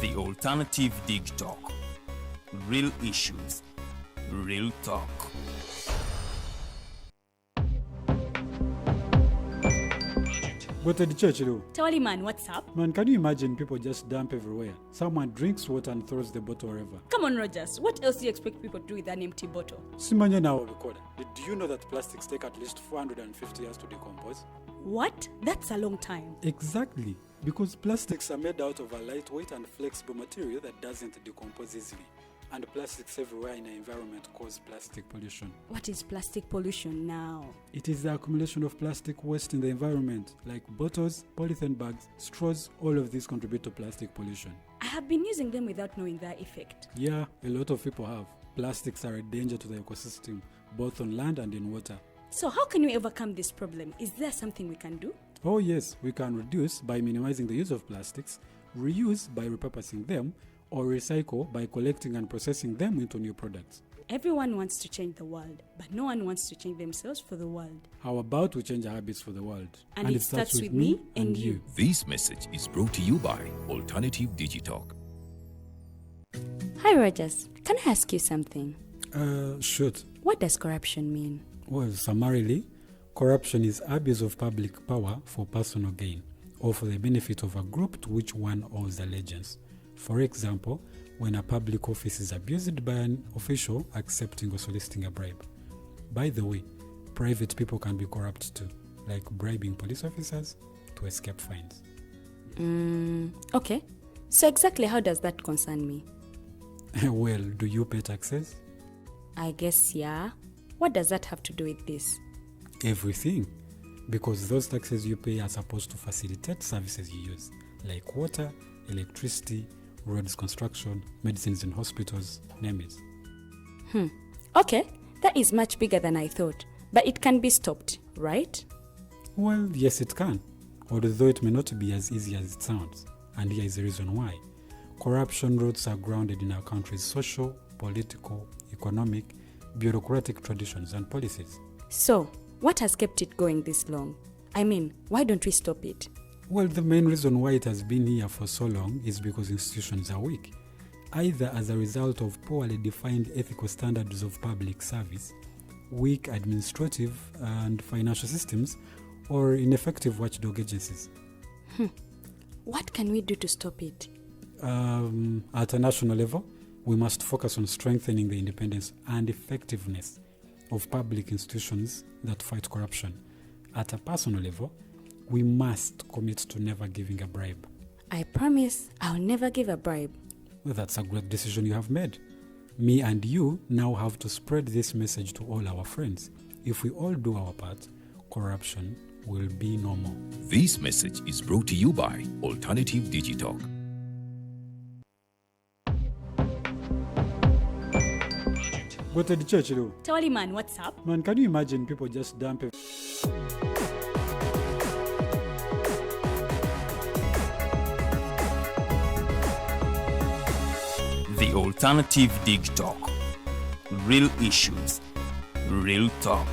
The Alternative Dig Talk. Real issues, real talk. Go to the church, though. Tawali man, what's up? Man, can you imagine people just dump everywhere? Someone drinks water and throws the bottle wherever. Come on, Rogers. What else do you expect people to do with an empty bottle? Simanya now, recorder. Did you know that plastics take at least 450 years to decompose? What? That's a long time. Exactly. Because plastics are made out of a lightweight and flexible material that doesn't decompose easily. And plastics everywhere in the environment cause plastic pollution. What is plastic pollution now? It is the accumulation of plastic waste in the environment, like bottles, polythene bags, straws. All of these contribute to plastic pollution. I have been using them without knowing their effect. Yeah, a lot of people have. Plastics are a danger to the ecosystem, both on land and in water. So how can we overcome this problem? Is there something we can do? Oh yes, we can reduce by minimizing the use of plastics, reuse by repurposing them, or recycle by collecting and processing them into new products. Everyone wants to change the world, but no one wants to change themselves for the world. How about we change our habits for the world? And it starts with me and you. This message is brought to you by Alternative Digital. Hi, Rogers. Can I ask you something? Shoot. What does corruption mean? Well, summarily, corruption is abuse of public power for personal gain or for the benefit of a group to which one owes allegiance. For example, when a public office is abused by an official accepting or soliciting a bribe. By the way, private people can be corrupt too, like bribing police officers to escape fines. Okay. So exactly how does that concern me? Well, do you pay taxes? I guess, yeah. What does that have to do with this? Everything. Because those taxes you pay are supposed to facilitate services you use, like water, electricity, roads construction, medicines in hospitals, name it. Okay, that is much bigger than I thought. But it can be stopped, right? Well, yes it can, although it may not be as easy as it sounds. And here is the reason why. Corruption roots are grounded in our country's social, political, economic, bureaucratic traditions and policies. So, what has kept it going this long? I mean, why don't we stop it? Well, the main reason why it has been here for so long is because institutions are weak, either as a result of poorly defined ethical standards of public service, weak administrative and financial systems, or ineffective watchdog agencies. What can we do to stop it? At a national level, we must focus on strengthening the independence and effectiveness of public institutions that fight corruption. At a personal level, we must commit to never giving a bribe. I promise I'll never give a bribe. Well, that's a great decision you have made. Me and you now have to spread this message to all our friends. If we all do our part, corruption will be no more. This message is brought to you by Alternative Digital. Go to the church, though. Tawali man, what's up? Man, can you imagine people just dump The Alternative Dig Talk. Real issues, real talk.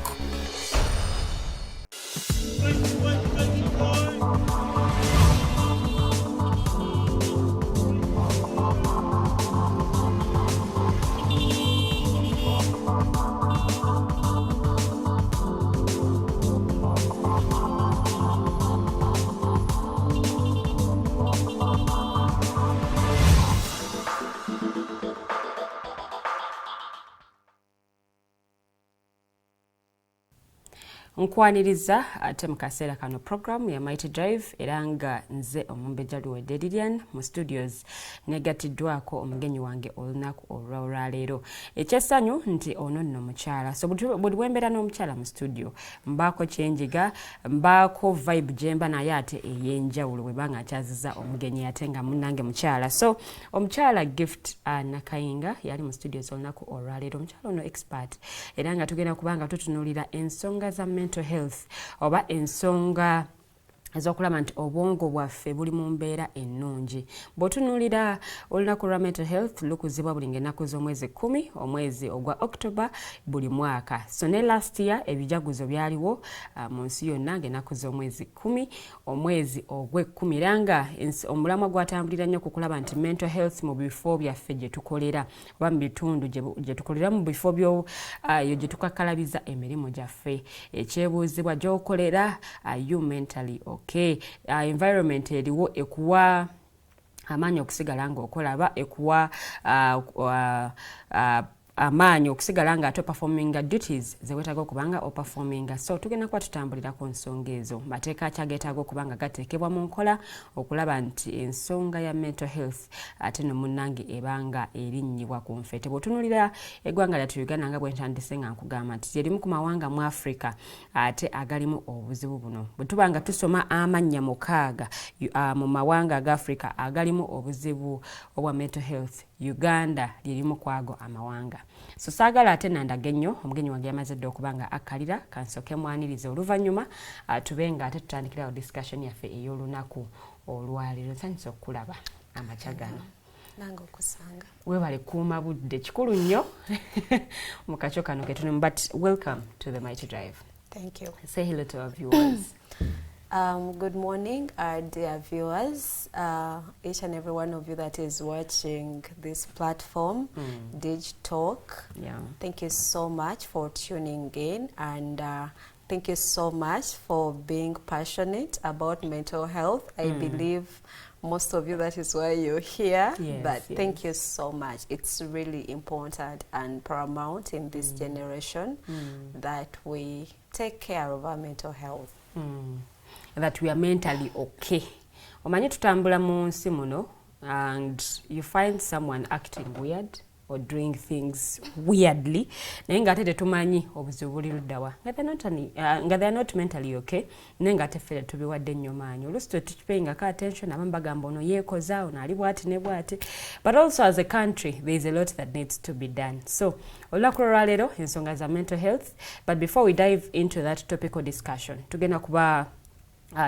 Nkwaniriza ate mu kaseera kano programu ya Mighty Drive era nga nze Omumbejja Luwedde Lilian mu studios negatiddwako omugenyi wange olunaku olwaleero. Ekyessanyu nti ono nno mukyala. So buli wembeera n'omukyala mu studio mbaako kyenjiga, mbaako vibe jemba naye ate ey'enjawulo bwe banga akyaziza omugenyi ate nga munnange mukyala. So omukyala Gift Nakayinga yali mu studios olunaku olwaleero. Omukyala ono expert era nga tugenda kubanga tutunuulira ensonga za mental health oba ensonga ezokulaba nti obwongo bwaffe buli mu mbeera ennungi. Bw'otunuulira olunaku lwa mental health lukuzibwa buli ng'ennaku z'omwezi 10 omwezi ogwa October buli mwaka. So ne last year ebijaguzo byaliwo mu nsi yonna ng'ennaku z'omwezi 10 omwezi ogw'ekkumi era nga omulamwa gwatambulira nnyo ku kulaba nti mental health mu bifo byaffe gye tukolera oba mu bitundu gye tukolera mu bifo byo gye tukakkalabiza emirimu gyaffe. Ekyebuuzibwa gy'okolera you mentally okay. Environment eriwo ekuwa amaanyi okusigala ng'okola aba ekuwa amaanyi okusigala nga ate performing duties ze weetaaga okubanga operforminga. So tugenda kuba tutambulira ku nsonga ezo. Mateeka ki ageetaaga okubanga gateekebwa mu nkola okulaba nti ensonga ya mental health ate no munnange ebanga erinnyibwa ku nfeete. Bw'otunuulira eggwanga lyattu Uganda nga bwe ntandise nga nkugamba nti lyerimu ku mawanga mu Africa ate agalimu obuzibu buno. Bwe tuba nga tusoma amannya 6 mu mawanga aga Africa agalimu obuzibu obwa mental health, Uganda lyerimu kwago amawanga. So saagala ate nandage nnyo omugenyi wange yamaze dde okubanga akkalira kansooke mwanirize oluvannyuma tube nga ate tutandikirawo discussion yaffe ey'olunaku olwaleero. Nsanyusa okukulaba amakya gano. Nange okusanga. Weebale kuuma budde kikulu nnyo mu kakyo kano ke tulimu, but welcome to the Mighty Drive. Thank you. Say hello to our viewers. Good morning, dear viewers, each and every one of you that is watching this platform, Dig Talk. Yeah. Thank you so much for tuning in, and thank you so much for being passionate about mental health. I believe most of you, that is why you're here. Yes, but yes. Thank you so much. It's really important and paramount in this generation that we take care of our mental health. That we are mentally okay. Omanyi tutambula mu nsi muno and you find someone acting weird or doing things weirdly naye nga ate tetumanyi obuzibu buli luddawa nga they are not mentally okay naye nga ate ffe tubiwadde nnyo maanyi oluusi tetupayingako attention abamu bagamba ono yeekoza ono ali bwati ne bwati, but also as a country there is a lot that needs to be done. So olunaku lwaleero ensonga za mental health, but before we dive into that topical discussion tugenda kuba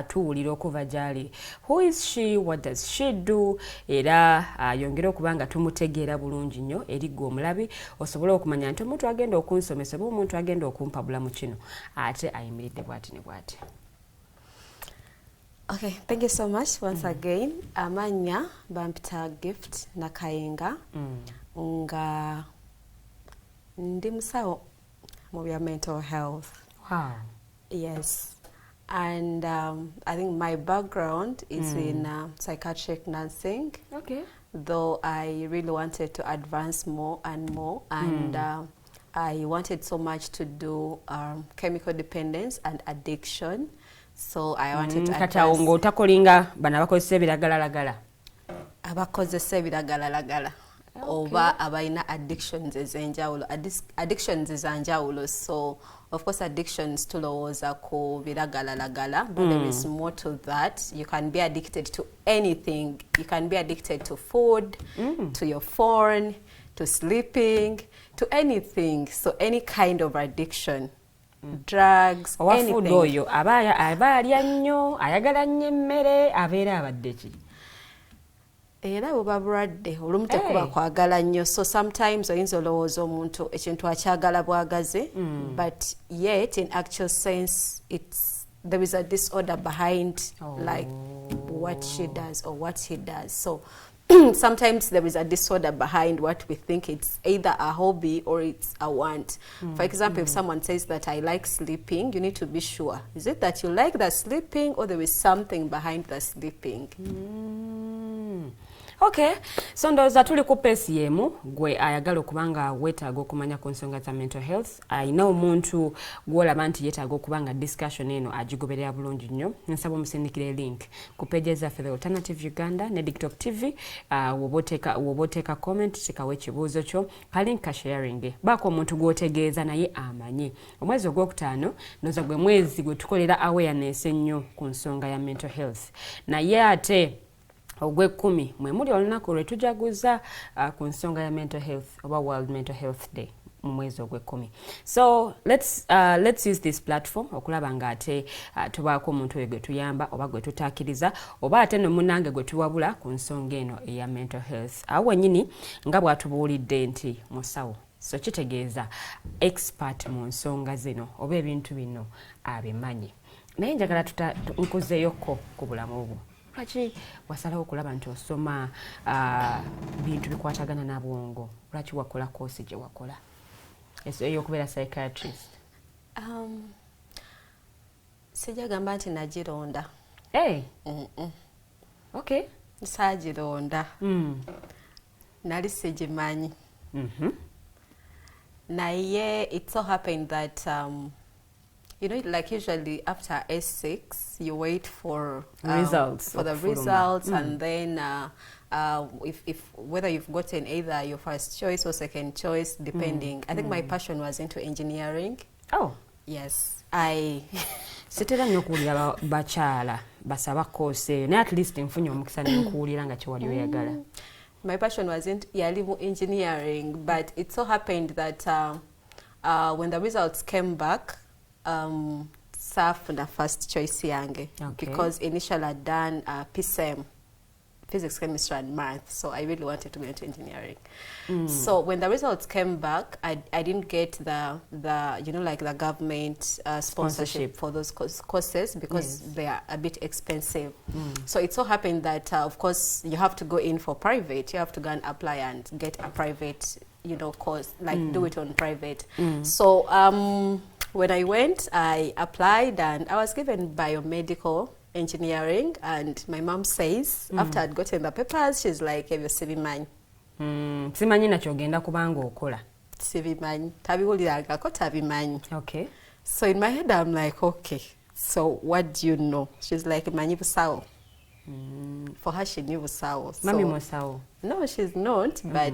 tuwulira okuva gyali. Who is she? What does she do? Era yongera okubanga tumutegeera bulungi nnyo eri gwe omulabi osobole okumanya nti omuntu agenda okunsomesa oba omuntu agenda okumpa bulamu kino ate ayimiridde bwati ne bwati. Okay, thank you so much once again. Amanya bampita Gift Nakayinga nga ndi musawo mu bya mental health. Wow. Yes. And I think my background is in psychiatric nursing. Okay. Though I really wanted to advance more and more, and I wanted so much to do chemical dependence and addiction. So I wanted to advance. Ngo takolinga bana bakozesa ebiragalalagala. Abakozesa ebiragalalagala. Oba abaina addictions ez'enjawulo. Addictions ez'enjawulo. So of course addictions tulowooza ku biragalalagala, but there is more to that. You can be addicted to anything. You can be addicted to food, to your phone, to sleeping, to anything. So any kind of addiction. Drugs, anything. Owafuuda oyo aba alya nnyo ayagala nnyo emmere abeera abadde ki? Era bwe babulwadde olumu tekuba kwagala nnyo, so sometimes oyinza olowooza omuntu ekintu akyagala bwagaze, but yet in actual sense there is a disorder behind like what she does or what he does. So sometimes there is a disorder behind what we think it's either a hobby or it's a want. For example, if someone says that I like sleeping, you need to be sure. Is it that you like the sleeping or there is something behind the sleeping? Okay, so ndowooza tuli ku peesi y'emu gwe ayagala okubanga weetaaga okumanya ku nsonga za mental health. Ayina omuntu gw'olaba nti yeetaaga okubanga discussion eno agigoberera bulungi nnyo. Nsaba omusindikire link ku pages zaffe The Alternative Uganda ne TikTok TV. Woba oteeka comment tekawo ekibuuzo kyo ka link ka sharing. Baako omuntu gw'otegeeza naye amanye. Omwezi ogwokutaano ndowooza gwe mwezi gwe tukolera awareness ennyo ku nsonga ya mental health. Naye ate ogw'ekkumi mwe muli olunaku lwe tujaguza ku nsonga ya mental health oba World Mental Health Day. mu mwezi ogw'ekkumi. So let's use this platform okulaba nga ate tubaako omuntu oyo gwe tuyamba oba gwe tutaakiriza oba ate no munnange gwe tuwabula ku nsonga eno eya mental health. Awo wennyini nga bw'atubuulidde nti musawo, so kitegeeza expert mu nsonga zino oba ebintu bino abimanyi. Naye njagala nkuzeeyoko ku bulamu bwo. Lwaki wasalawo okulaba nti osoma bintu bikwatagana na bwongo? Lwaki wakola koosi gye wakola ey'okubeera psychiatrist? Sijagamba nti nagironda. Okay. Saagironda. Nali sigimanyi. Naye it so happened that you know, like usually after S6 you wait for results, for the results, and then if whether you've gotten either your first choice or second choice, depending. I think my passion was into engineering. Oh yes, sitera nnyo okuwulira bakyala basaba koosi eyo, naye at least nfunye omukisa n'okuwulira nga kyewali oyagala. My passion was in engineering, but it so happened that when the results came back, the first choice yange, because initially I'd done PCM, physics, chemistry and math, so I really wanted to go into engineering. So when the results came back, I didn't get the you know, like the government sponsorship for those courses, because they are a bit expensive. So it so happened that of course you have to go in for private, you have to go and apply and get a private, you know, course, like do it on private. So when I went, I applied and I was given biomedical engineering, and my mom says after I'd gotten the papers, she's like, "Ebyo sibimanyi." Simanyi nakyo ogenda kubanga okola. Sibimanyi. Tabiwulirangako tabimanyi. Okay. So in my head I'm like, okay, so what do you know? She's like, "Manyi busawo." For her, she knew busawo. So, Mami musawo. No, she's not, but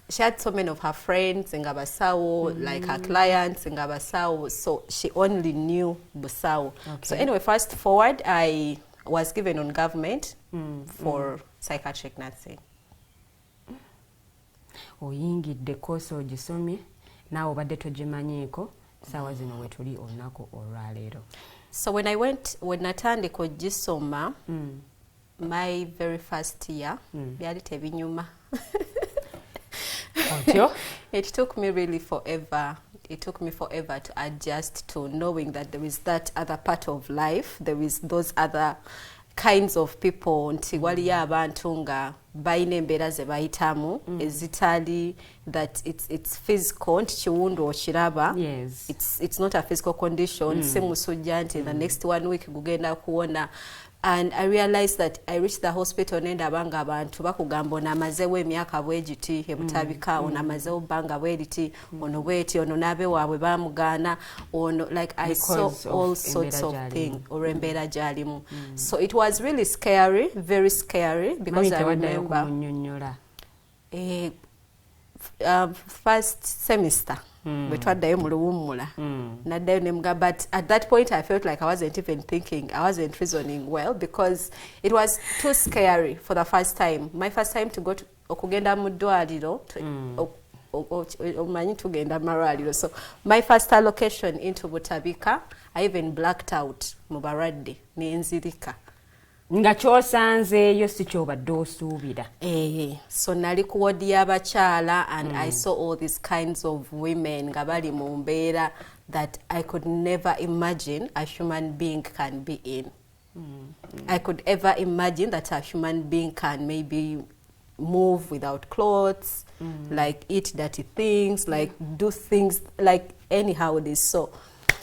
she had so many of her friends in Gabasawo, like her clients in Gabasawo, so she only knew Busawo. So anyway, fast forward, I was given on government for psychiatric nursing. Oyingidde koosi ogisomye naawe obadde togimanyiiko saawa zino wetuli olunaku olwaleero. So when natandika ogisoma, my very first year, byali tebinyuma. It took me really forever. It took me forever to adjust to knowing that there is that other part of life. There is those other kinds of people. Nti waliyo abantu nga bayina embeera ze bayitamu ezitali that it's physical, nti kiwundu okiraba. It's not a physical condition. Si musujja nti the next 1 week gugenda kuwona. And I realized that I reached the hospital nenda banga abantu bakugamba onamazeewo emyaka bwegiti eButabika, onamazeewo banga bwediti, ono bweti, ono nabe waabwe bamugaana, ono, like I saw all sorts of things olw'embeera gy'alimu. So it was really scary, very scary, because I remember first semester betwaddayo mu luwummula naddayo nemugamba, but at that point I felt like I wasn't even thinking, I wasn't reasoning well, because it was too scary for the first time. My first time to go to okugenda mu ddwaliro, omanyi tugenda marwaliro. So my first allocation into Ebutabika, I even blacked out mu balwadde nenzirika. Nga kyosanzeeyo si kyobadde osuubira. So nali ku wodi y'abakyala, and I saw all these kinds of women nga bali mu mbeera that I could never imagine a human being can be in. I could ever imagine that a human being can maybe move without clothes, like eat dirty things, like do things, like anyhow it is. So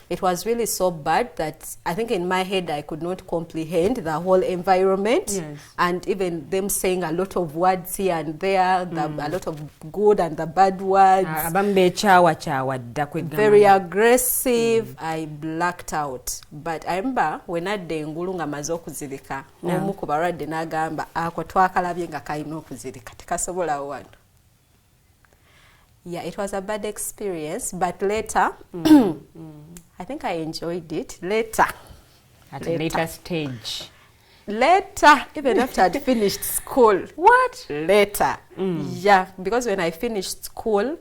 it was really so bad that I think in my head I could not comprehend the whole environment, and even them saying a lot of words here and there, a lot of good and the bad words. Very aggressive. I blacked out. But I remember when I did ngulunga mazokuzirika, omu ku balwadde n'agamba ako twakalabye nga kalina okuzirika tekasobola wano. Yeah, it was a bad experience, but later I think I enjoyed it. Later. At a later stage. Later, even after I'd finished school. What? Later. Yeah, because when I finished school,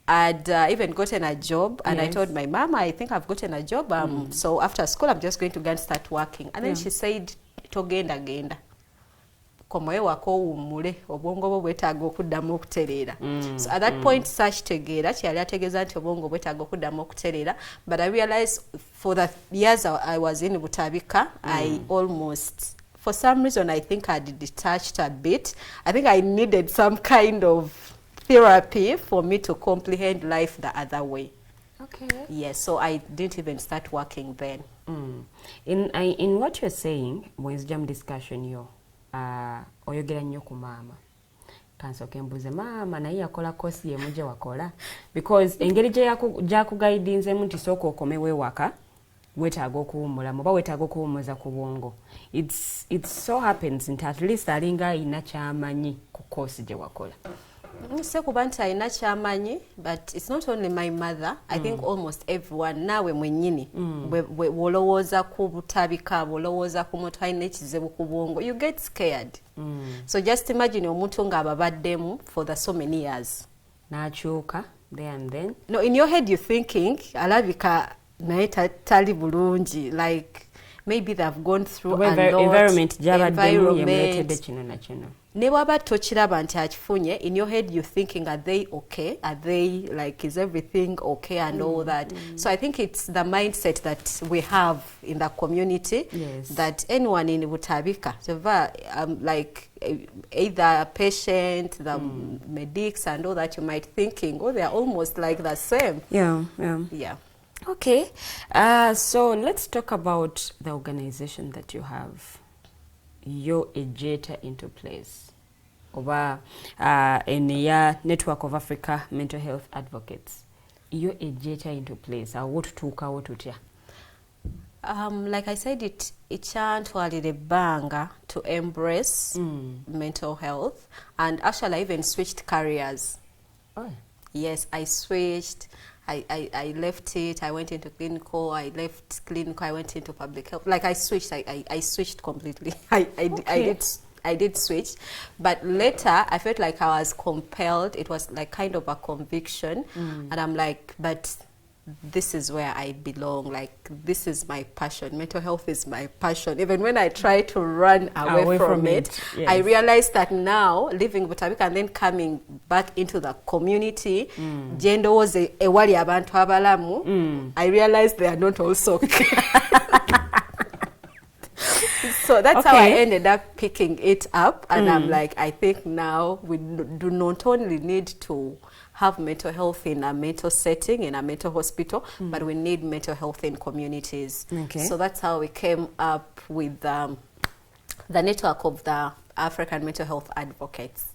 I'd even gotten a job, and I Yes. told my mom, I think I've gotten a job. So after school, I'm just going to go and start working. And then she said, togenda genda. Komoye wako umule obwongo bwo bwetaaga okuddamu okutereera. So at that point saakitegeera kyali ategeeza nti obwongo bwetaaga okuddamu okutereera, but I realized for the years I was in Ebutabika, I almost, for some reason, I think I detached a bit. I think I needed some kind of therapy for me to comprehend life the other way. Okay. Yes, so I didn't even start working then. In what you're saying, wisdom discussion yo, oyogera nnyo ku maama. Kansooke mbuuze maama naye yakola kosi ye muje wakola, because engeri gy'akugaidinzemu nti sooka okomewo ewaka weetaaga okuwummulamu oba weetaaga okuwummuza ku bwongo. It so happens nti at least alinga alina ky'amanyi ku kosi gye wakola. Sekuba nti alina ky'amanyi, but it's not only my mother. I think almost everyone, naawe mwennyini bw'olowooza ku butabika, bw'olowooza ku muntu alina ekizibu ku bwongo, you get scared. So just imagine omuntu ng'ababaddemu for the so many years. N'akyuka there and then. No, in your head you're thinking, alabika naye tali bulungi, like maybe they've gone through a lot. Environment gy'abaddemu yemuleetedde kino na kino. Ne bwaba tokiraba nti akifunye, in your head you're thinking, are they okay? Are they, like, is everything okay and all that? So I think it's the mindset that we have in the community, Yes. that anyone in Ebutabika, like either a patient, the medics and all that, you might thinking, oh, they're almost like the same. Yeah. Yeah. Okay. So let's talk about the organization that you have. Your ejeta into place. Over in the Network of Africa Mental Health Advocates. Your ejeta into place. What tuka what utya? Like I said, it chantwalire banga to embrace mental health, and actually I even switched careers. Oh. Yes, I switched. I left it. I went into clinical. I left clinical. I went into public health. Like I switched. I switched completely. I did switch, but later I felt like I was compelled. It was like kind of a conviction, and I'm like, but this is where I belong. Like, this is my passion. Mental health is my passion. Even when I try to run away from it, yes. I realized that now, leaving Betuwangala and then coming back into the community, gendo was ewali abantu abalamu, I realized they are not also. So that's how I ended up picking it up. And I'm like, I think now we do not only need to have mental health in a mental setting, in a mental hospital, but we need mental health in communities. Okay. So that's how we came up with the network of the African Mental Health Advocates.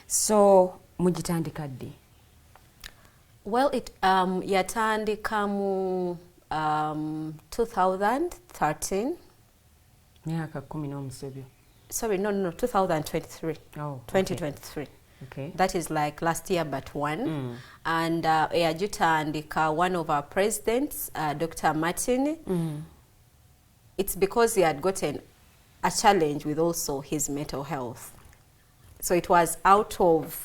So, mujitandika ddi? Well, it yatandika mu 2013. Myaka 10 Sorry, no, 2023. Oh, 2023. Okay. That is like last year but one. And eyagitandika one of our presidents, Dr. Martin. It's because he had gotten a challenge with also his mental health. So it was out of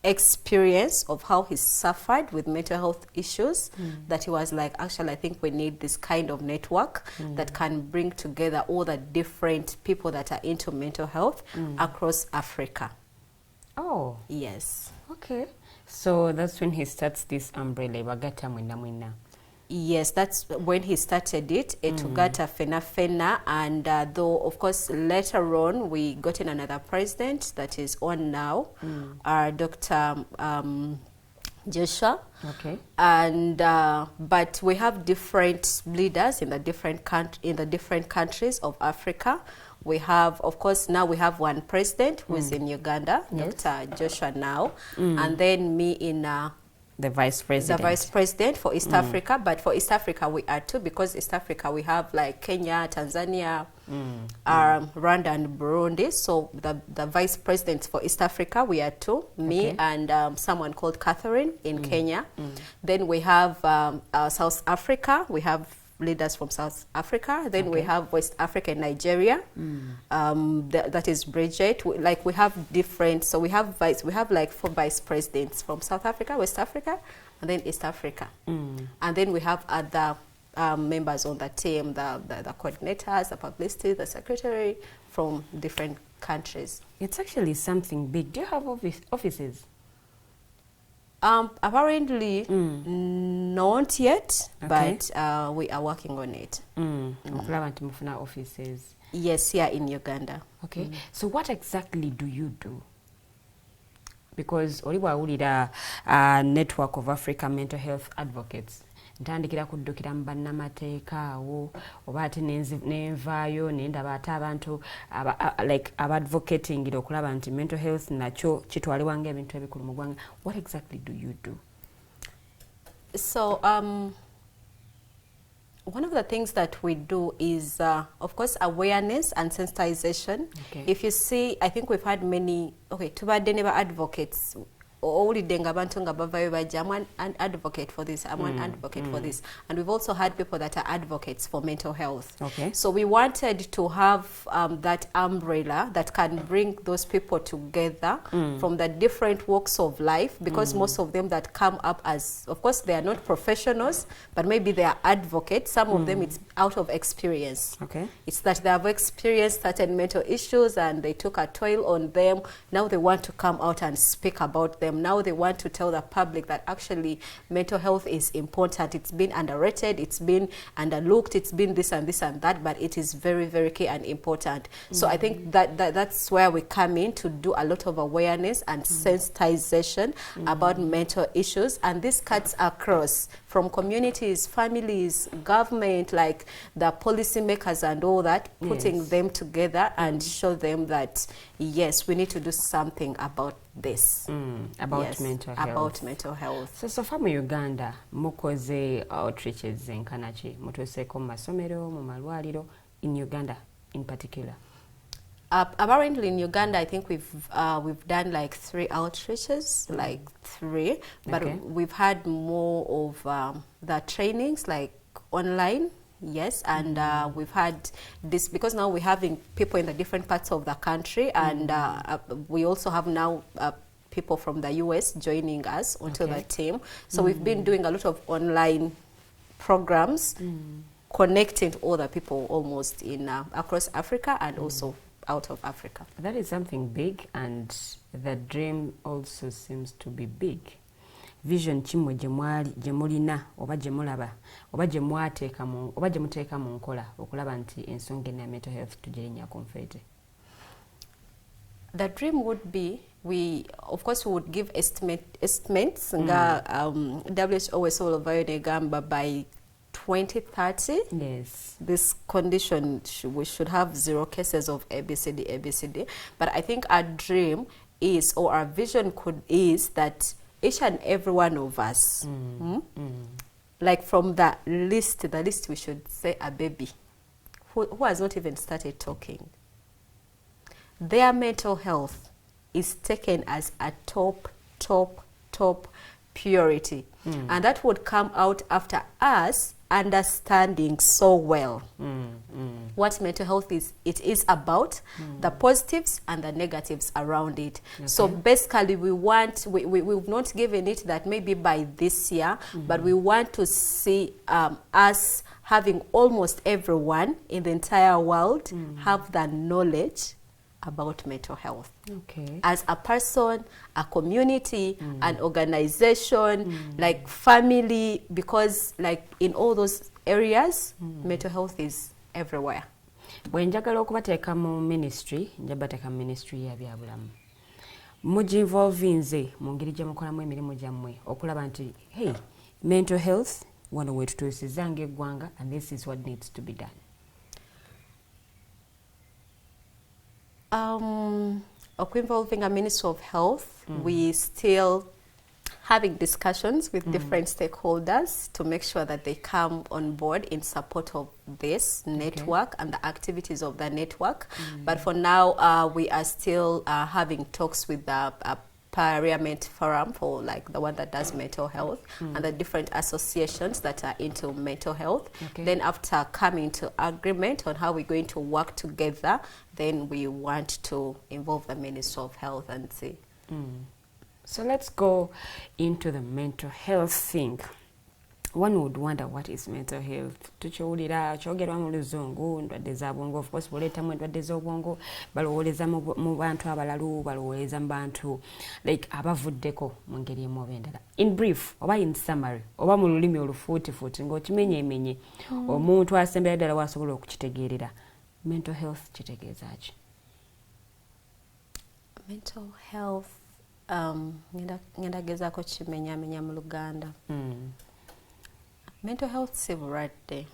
experience of how he suffered with mental health issues that he was like, actually, I think we need this kind of network that can bring together all the different people that are into mental health across Africa. Oh. Yes. Okay. So that's when he starts this umbrella, Bagata Mwina Mwina. Yes, that's when he started it, Etugata Fena Fena, and though, of course, later on, we got in another president that is on now, Dr. Joshua. Okay. And but we have different leaders in the different countries of Africa. We have, of course, now we have one president who is in Uganda, Yes. Dr. Joshua now, and then me in The vice president. the vice president for East Africa. But for East Africa, we are two, because East Africa we have like Kenya, Tanzania, Rwanda, and Burundi. So the vice presidents for East Africa, we are two, me and someone called Catherine in Kenya. Then we have South Africa. We have leaders from South Africa. Then we have West Africa and Nigeria. That is Bridget. We have different. So we have like 4 vice presidents from South Africa, West Africa, and then East Africa. And then we have other members on the team, the coordinators, the publicity, the secretary from different countries. It's actually something big. Do you have offices? Apparently not yet, but we are working on it. Offices. Yes, here in Uganda. Okay. So what exactly do you do? Because oliwa ulira network of African mental health advocates. Ntandikira kuddukira mu bannamateeka awo oba ate nenvaayo nendaba ate abantu like abadvocating okulaba nti mental health nakyo kitwalibwa ng'ebintu ebikulu mu ggwanga. What exactly do you do? So one of the things that we do is of course awareness and sensitization. If you see, I think we've had many tubadde ne ba advocates owulidde nga abantu nga bavayo bajja, I'm an advocate for this, I'm an advocate for this. And we've also had people that are advocates for mental health. So we wanted to have that umbrella that can bring those people together from the different walks of life, because most of them that come up as, of course they are not professionals, but maybe they are advocates. Some of them it's out of experience. It's that they have experienced certain mental issues and they took a toll on them. Now they want to come out and speak about them. Now they want to tell the public that actually mental health is important. It's been underrated, it's been underlooked, it's been this and this and that, but it is very, very key and important. So I think that's where we come in to do a lot of awareness and sensitization about mental issues. And this cuts across from communities, families, government, like the policymakers and all that, putting them together and show them that, yes, we need to do something about this. About mental health. About mental health. So far mu Uganda, mukoze outreaches enkanachi, mutuseeko mu masomero, mu malwaliro, in Uganda in particular? Apparently in Uganda, I think we've done like 3 outreaches, like 3, but we've had more of the trainings like online. Yes, and we've had this because now we're having people in the different parts of the country, and we also have now people from the US joining us onto the team. So we've been doing a lot of online programs, connecting to other people almost in across Africa and also out of Africa. That is something big, and the dream also seems to be big. Vision chimwe jemulina oba jemulaba oba jemwateeka mu oba jemuteeka mu nkola okulaba nti ensonga ya mental health tugirinya konfete. The dream would be, we of course we would give estimates nga WHO esobola agamba by 2030. Yes, this condition we should have 0 cases of ABCD. But I think our dream is, or our vision is that each and every one of us, like from the list we should say a baby who has not even started talking, their mental health is taken as a top priority. And that would come out after us understanding so well what mental health is. It is about the positives and the negatives around it. So basically we've not given it that maybe by this year, but we want to see us having almost everyone in the entire world have the knowledge about mental health. As a person, a community, an organization, like family, because like in all those areas, mental health is everywhere. Bwenjagala okubateeka mu ministry, njabateeka mu ministry ya byabulamu. Muginvolve nze mu ngeri gye mukolamu emirimu gyammwe okulaba nti hey, mental health wano wetutuusizza ng'eggwanga, and this is what needs to be done. Involving a Minister of Health, we still having discussions with different stakeholders to make sure that they come on board in support of this network and the activities of the network. But for now, we are still having talks with the parliament forum for like the one that does mental health and the different associations that are into mental health. Okay. Then after coming to agreement on how we're going to work together, then we want to involve the Ministry of Health and see. So let's go into the mental health thing. One would wonder what is mental health. Tukiwulira kyogerwa mu Luzungu, endwadde za bwongo, of course boleetamu endwadde z'obwongo, balowoleza mu bantu abalalu, balowoleza mu bantu like abavuddeko mu ngeri emu oba endala. In brief, oba in summary, oba mu lulimi olufuutifuuti ng'okimenyeemenye, omuntu asembera ddala w'asobola okukitegeerera. Mental health kitegeeza ki? Mental health, ngenda gezaako kimenyaamenya mu Luganda. Mental health si bulwadde.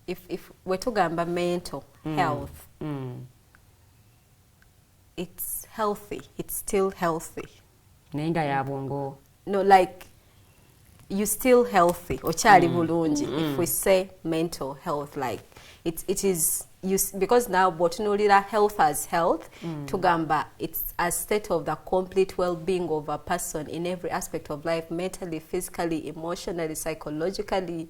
If we're tugamba mental health, it's healthy. It's still healthy. Naye nga ya bwongo. No, like you still healthy. Okyali bulungi. If we say mental health, like it is you, because now botunulira health as health, tugamba it's a state of the complete well-being of a person in every aspect of life, mentally, physically, emotionally, psychologically,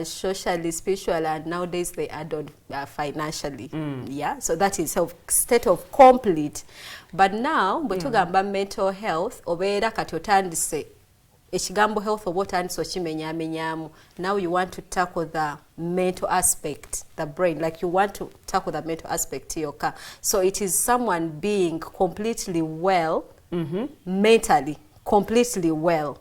socially, spiritually, and nowadays they add on financially. Yeah, so that is health, state of complete. But now bwetugamba mental health obeera kati otandise ekigambo health oba otandise okimenyaamenyaamu. Now you want to tackle the mental aspect, the brain, like you want to tackle the mental aspect yokka. So it is someone being completely well, mentally completely well.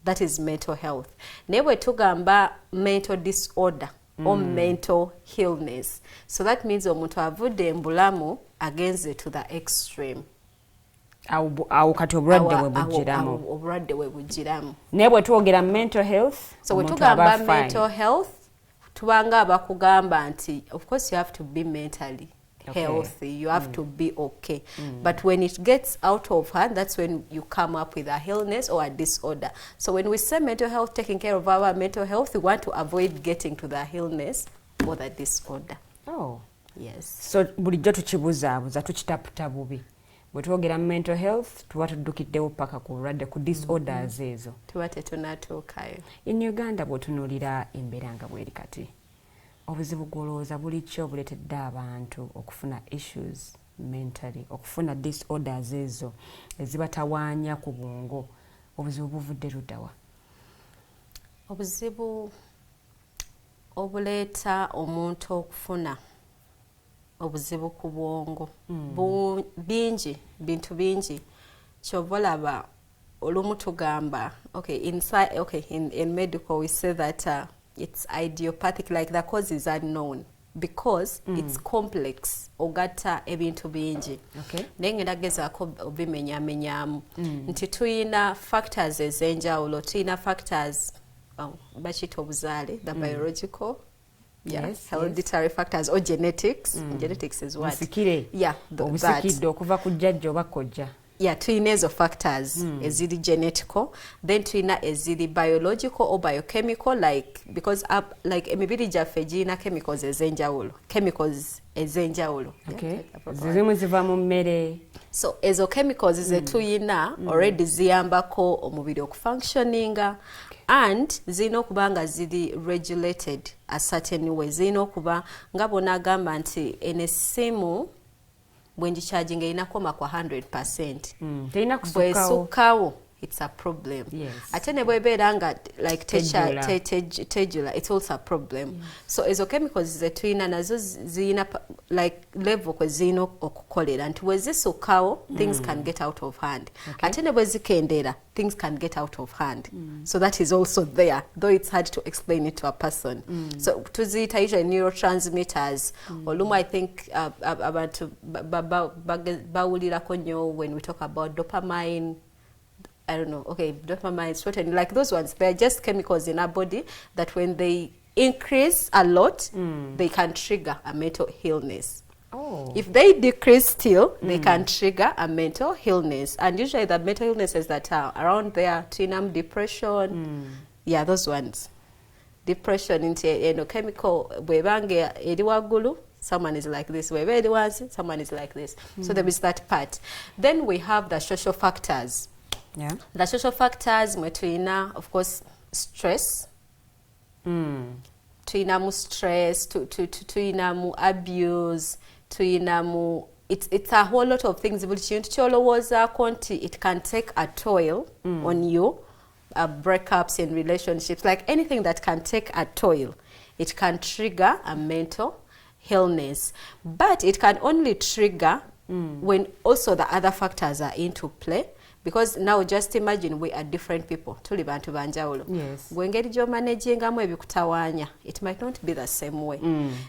That is mental health. Naye bwe tugamba mental disorder or mental illness, so that means omuntu avudde embulamu agenze to the extreme. Awo kati obulwadde bwe bugiramu. Obulwadde bwe bugiramu. Naye bwe twogera mental health, so bwe tugamba mental health, tubanga abakugamba nti of course you have to be mentally healthy, you have to be okay. But when it gets out of hand, that's when you come up with a illness or a disorder. So when we say mental health, taking care of our mental health, we want to avoid getting to the illness or the disorder. Oh. Yes. So bulijjo tukibuzaabuza tukitaputa bubi. Bwe twogera mental health tuba tuddukiddewo paka ku bulwadde ku disorders ezo. Tuba tetunatuukayo. In Uganda bw'otunuulira embeera nga bw'eri kati, obuzibu gw'olowooza buli ki obuleetedde abantu okufuna issues mentally, okufuna disorders ezo ezibatawaanya ku bwongo, obuzibu buvudde luddawa? Obuzibu obuleeta omuntu okufuna obuzibu ku bwongo bingi, bintu bingi. Kyova olaba olumu tugamba in medical we say that it's idiopathic, like the cause is unknown because it's complex, ogatta ebintu bingi. Naye ngenda gezaako obimenyaamenyaamu nti tuyina factors ez'enjawulo. Tuyina factors bakiyita obuzaale, the biological, hereditary factors or genetics. Genetics is what? Yeah, obusikidde okuva ku jjajja oba kojja. Yeah, tuyina ezo factors eziri genetical, then tuyina eziri biological or biochemical, like because like emibiri gyaffe girina chemicals ez'enjawulo. Zizimu ziva mu mmere. So ezo chemicals ze tuyina already ziyambako omubiri okufunctioninga, and zirina okuba nga ziri regulated a certain way. Zirina okuba nga bonagamba nti enesimu bwengikyajinga erina koma kwa 100%. Terina bwesukkawo it's a problem. Ate ne bwebeera nga like tejular, it's also a problem. So ezo chemicals ze tuyina nazo zirina like level kwe zirina okukolera nti bwe zisukkawo things can get out of hand. Ate ne bwe zikendera things can get out of hand. So that is also there, though it's hard to explain it to a person. So tuziyita usually neurotransmitters. Olumu I think abantu bawulirako nnyo when we talk about dopamine. I don't know, dopamine, serotonin, like those ones, they're just chemicals in our body that when they increase a lot, they can trigger a mental illness. If they decrease still, they can trigger a mental illness. And usually the mental illnesses that are around there, depression, those ones. Depression into chemical bwebange eri waggulu, someone is like this way. Where once someone is like this. So there is that part. Then we have the social factors. Yeah. The social factors mwetulina, of course, stress. Tulina mu stress, tulina mu abuse, tulina mu it's a whole lot of things. Buli kintu kyolowoozaako nti it can take a toll on you. Breakups in relationships, like anything that can take a toll, it can trigger a mental illness, but it can only trigger when also the other factors are into play. Because now just imagine we are different people. Tuli bantu banjawulo. Yes. Gwengeri jo managingamu ebikutawanya. It might not be the same way.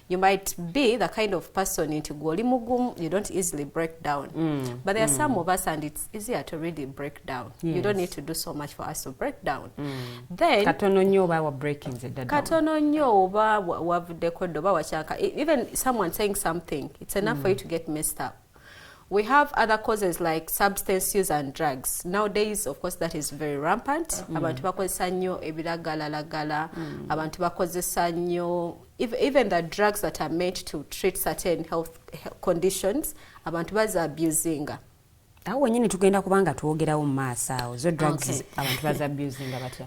You might be the kind of person into goli mugumu, you don't easily break down. But there are some of us and it's easier to really break down. Yes. You don't need to do so much for us to break down. Then katono nnyo oba wa breaking the down. Katono nnyo oba wavuddeko oba wachanka. Even someone saying something, it's enough for you to get messed up. We have other causes like substance use and drugs. Nowadays, of course, that is very rampant. Abantu bakozesa nnyo ebiragalalagala. Abantu bakozesa nnyo even the drugs that are meant to treat certain health conditions. Abantu baza abusinga. Awo wenyini tugenda kubanga twogerawo mu maaso awo. Zo drugs abantu baza abusinga batya.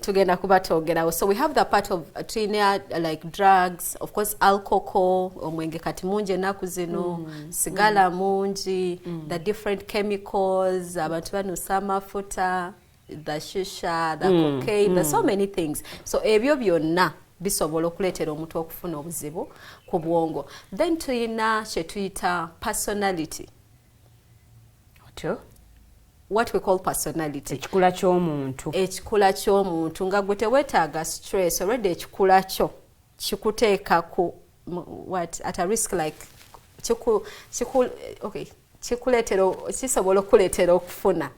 Tugenda kuba twogerawo. So we have the part of trainer like drugs, of course alcohol, omwenge kati mungi ennaku zino, sigala mungi, the different chemicals, abantu banusa amafuta, the shisha, the cocaine, there's so many things. So ebyo byonna bisobola okuleetera omuntu okufuna obuzibu ku bwongo. Then tuyina kye tuyita personality. Otyo? What we call personality. Ekikula ky'omuntu. Ekikula ky'omuntu nga gwe teweetaaga stress already ekikula kyo kikuteeka ku what at a risk like kisobola okuleetera okufuna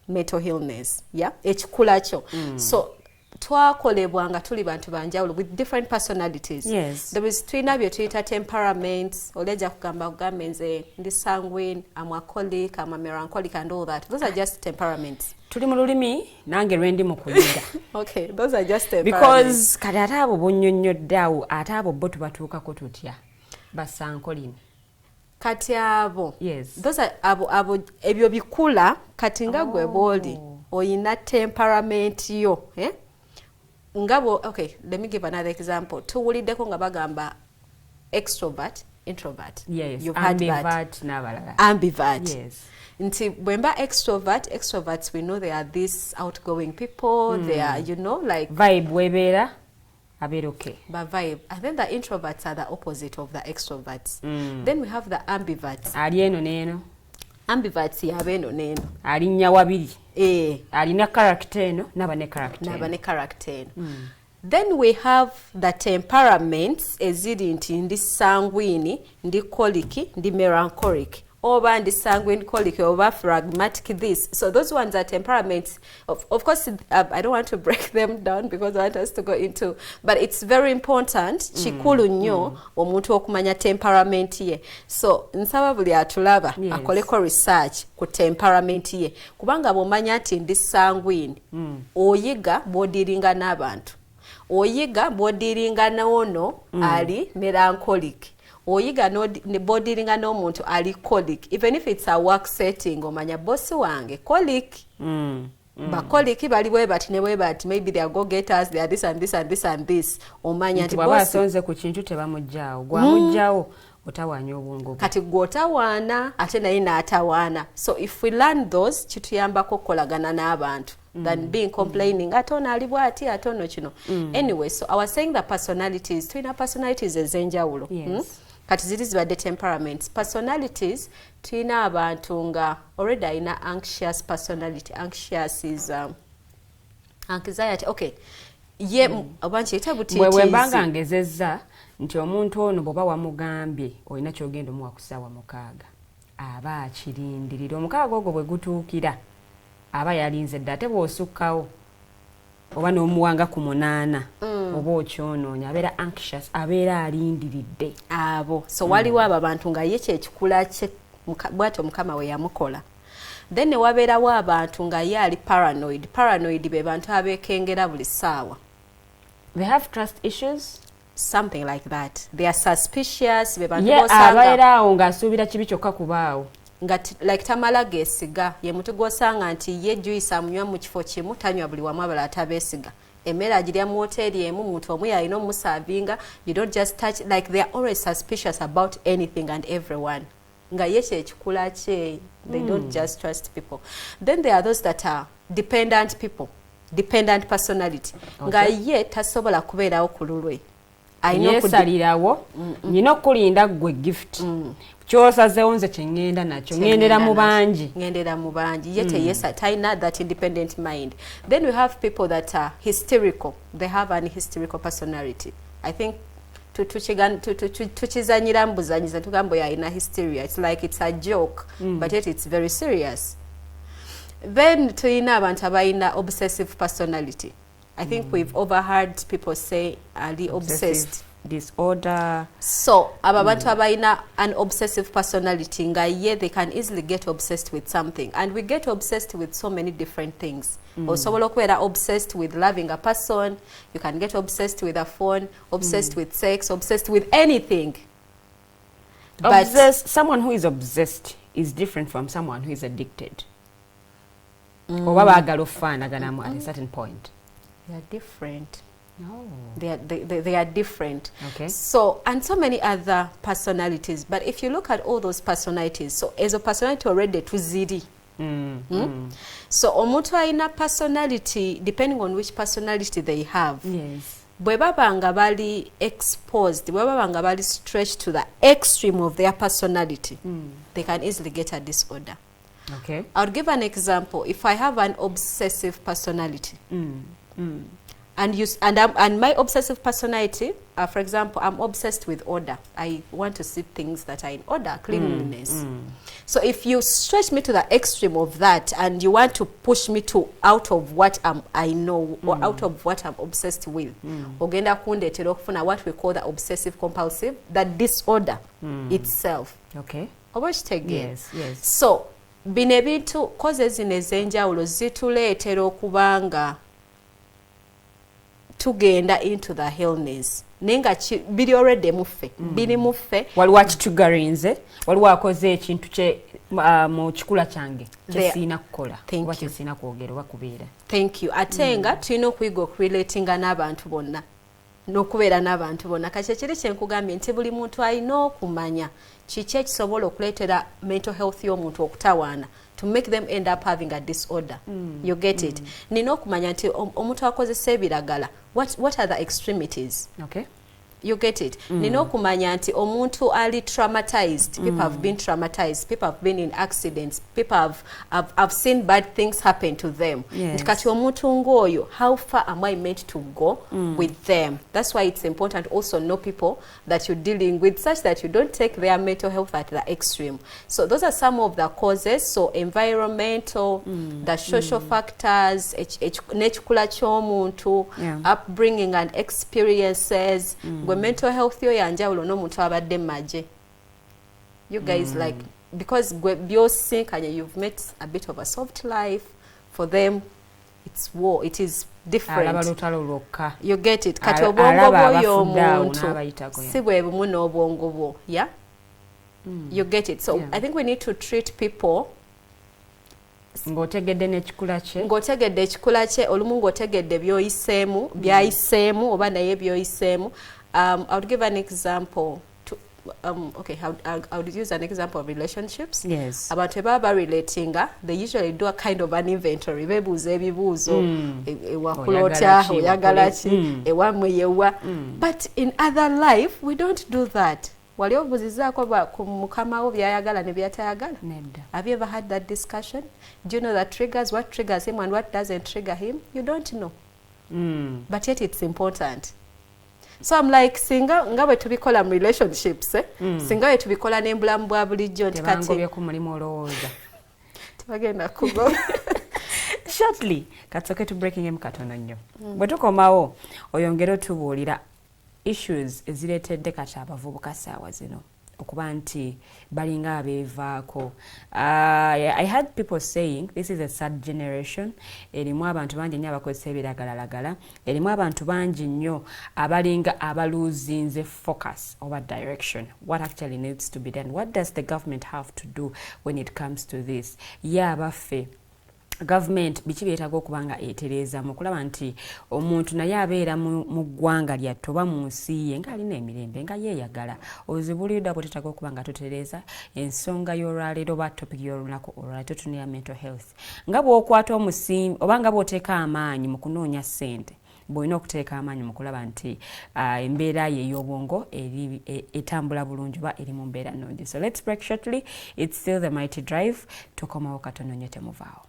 mental illness. Yeah? Ekikula kyo. So twakolebwa nga tuli bantu banjawulo with different personalities. Yes. There is twina bye tuyita temperaments. Oleja kugamba kugambe nze ndi sanguine, I'm a colic, I'm a melancholic and all that. Those are just temperaments. Tuli mu lulimi nange lwendi mu kuyiga. Okay, those are just temperaments. Because kati ate abo bonnyonnyodde awo ate abo bo tubatuukako tutya basankolini. Kati abo. Yes. Those are abo ebyo bikula kati nga gwe boli oyina temperament yo. Ngabo, okay, let me give another example. Tuwuliddeko nga bagamba extrovert, introvert. Yes, you've heard ambivert n'abalala. Ambivert. Yes. Nti bwemba extroverts we know they are these outgoing people, they are, you know, like vibe webeera abeera okay. But vibe. And then the introverts are the opposite of the extroverts. Then we have the ambiverts. Ali eno n'eno. Ambiverts yabeeno n'eno. Alinnya wabiri. Alina character eno naba ne character eno. Then we have the temperaments eziri nti ndi sanguine, ndi colic, ndi melancholic. Oba ndi sanguine, colic, oba phlegmatic this. So those ones are temperaments. Of course, I don't want to break them down because I want us to go into, but it's very important. Kikulu nnyo omuntu okumanya temperament ye. So nsaba buli atulaba akoleko research ku temperament ye. Kubanga bw'omanya nti ndi sanguine, oyiga bw'odiringa n'abantu. Oyiga bw'odiringa n'ono ali melancholic. Oyiga ne bodiringa n'omuntu ali colic. Even if it's a work setting, omanya bossi wange colic. Bakoliki bali bwe bati ne bwe bati, maybe they are go-getters, they are this and this and this and this. Omanya nti bw'aba asonze ku kintu tebamuggyaawo. Gwamuggyaawo otawaanya obwongo. Kati gw'otawaana ate naye n'atawaana. So if we learn those, kituyambako okukolagana n'abantu than being complaining ate ono ali bw'ati ate ono kino. Anyway, so I was saying the personalities, tulina personalities ez'enjawulo. Yes. Kati ziri zibadde temperaments. Personalities, tulina abantu nga already alina anxious personality. Anxious is anxiety. Okay. Ye abanchi etabutiitiizi. Bwe mbanga ngezezza nti omuntu ono bw'oba wamugambye olina ky'ogenda omuwa ku ssaawa 6 aba akirindirira. 6 ogwo bwe gutuukira aba yalinze dda ate bw'osukkawo oba n'omuwanga ku 8 oba okyonoonya abeera anxious, abeera alindiridde abo. So waliwo abo abantu nga ye kyekikula kye bw'atyo Mukama we yamukola. Then ne wabeerawo abantu nga ye ali paranoid. Paranoid be bantu abeekengera buli ssaawa. They have trust issues. something like that. They are suspicious. Abaerawo ng'asuubira kibi kyokka kubaawo. Like tamala geesiga ye muntu gw'osanga nti ye juice amunywa mu kifo kimu tanywa buli wamu abala atabeesiga. Emmere agirya mu hoteeri emu muntu omu yalina omusavinga. You don't just touch, like they are always suspicious about anything and everyone. Nga ye kyekikula kye. They don't just trust people. Then there are those that are dependent people, dependent personality. Nga ye tasobola kubeerawo ku lulwe. Yeesalirawo nyina okulinda gwe gift. Kyosazeewo nze kye ŋŋenda nakyo ŋŋendera mu bangi ye talina that independent mind. Then we have people that are hysterical. They have an hysterical personality. I think tukizanyira mbuzanyiza tugamba yalina hysteria. It's like it's a joke but yet it's very serious. Then tulina abantu abalina obsessive personality. I think we've overheard people say ali obsessed disorder. So abantu abalina an obsessive personality nga ye they can easily get obsessed with something, and we get obsessed with so many different things. Osobola okubeera obsessed with loving a person, you can get obsessed with a phone, obsessed with sex, obsessed with anything. But someone who is obsessed is different from someone who is addicted. Oba baagala okufaanaganamu at a certain point. They are different. No. They are different. Okay. So, and so many other personalities. But if you look at all those personalities, so as a personality already tuziri. So, omuntu alina personality, depending on which personality they have. Yes. Bwe baba nga bali exposed, bwe baba nga bali stretched to the extreme of their personality, they can easily get a disorder. Okay. I'll give an example. If I have an obsessive personality, and my obsessive personality, for example, I'm obsessed with order. I want to see things that are in order, cleanliness. So if you stretch me to the extreme of that, and you want to push me to out of what I know or out of what I'm obsessed with, ogenda kundetera okufuna what we call the obsessive compulsive, that disorder itself. Okay. Yes. Yes. So bino ebintu koze zino ez'enjawulo zituleetera okubanga tugenda into the illness. Nenga biri already muffe. Biri muffe. Waliwo kitugarinze, waliwo akoze ekintu kye mu kikula kyange kyesiina kukola oba kyesiina kwogera oba kubeera. Thank you. Ate nga tulina okuyiga okurelatinga n'abantu bonna n'okubeera n'abantu bonna. Kati kiri kye nkugambye nti buli muntu alina okumanya kiki ekisobola okuleetera mental health y'omuntu okutawaana, to make them end up having a disorder. You get it? Nina okumanya nti omuntu akozesa ebiragala, what are the extremities? Okay. You get it? Nina okumanya nti omuntu ali traumatized. People have been traumatized. People have been in accidents. People have seen bad things happen to them. Yes. Kati omuntu ngoyo, how far am I meant to go with them? That's why it's important also know people that you're dealing with, such that you don't take their mental health at the extreme. So those are some of the causes. So environmental, the social factors, nekikula ky'omuntu, upbringing and experiences. Mental health yo yanjawulo n'omuntu abadde maje. You guys like, because byosinkanye, you've met a bit of a soft life. For them, it's war. It is different. You get it? Kati obwongo bw'oyo omuntu si bwe bumu n'obwongo bwo. Yeah? You get it? So I think we need to treat people ng'otegedde n'ekikula kye, olumu ng'otegedde byayiseemu oba naye byoyiseemu. I would give an example. I would use an example of relationships. Yes. Abantu baba relatinga, they usually do a kind of an inventory. Bebuuza ebibuuzo, ewakulota, oyagala ki, ewamwe yewa. But in other life, we don't do that. Wali obuzizaako ku mukama wo byayagala ne byatayagala? Nedda. Have you ever had that discussion? Do you know the triggers, what triggers him and what doesn't trigger him? You don't know. But yet it's important. So I'm like, singa nga bwe tubikola mu relationships, singa bwe tubikola n'embulamu bwa bulijjo nti kati tebangobye ku mulimu olowooza. Tebagenda kugo. Shortly, katsoke to breaking him katono nnyo. Bwe tukomawo oyongere otubuulira issues ezireetedde kati abavubuka ssaawa zino okuba nti balinga abeevaako. I had people saying this is a sad generation. Erimu abantu bangi nnyo abakozesa ebiragalalagala. Erimu abantu bangi nnyo abalinga abaluzinze focus over direction. What actually needs to be done? What does the government have to do when it comes to this? Abaffe government biki byetaaga okuba nga etereeza mu kulaba nti omuntu naye abeera mu ggwanga lyattu oba mu nsi ye ng'alina emirembe nga yeeyagala. Ozibulidwa bwe tetaaga okuba nga tutereeza ensonga y'olwaleero oba topic y'olunaku olwaleero tutunira mental health. Nga bw'okwata omusimbi oba nga bw'oteeka amaanyi mu kunoonya ssente, bw'olina okuteeka amaanyi mu kulaba nti embeera ye ey'obwongo etambula bulungi oba eri mu mbeera nnungi. So let's break shortly. It's still the Mighty Drive. Tukomawo katono nnyo temuvaawo.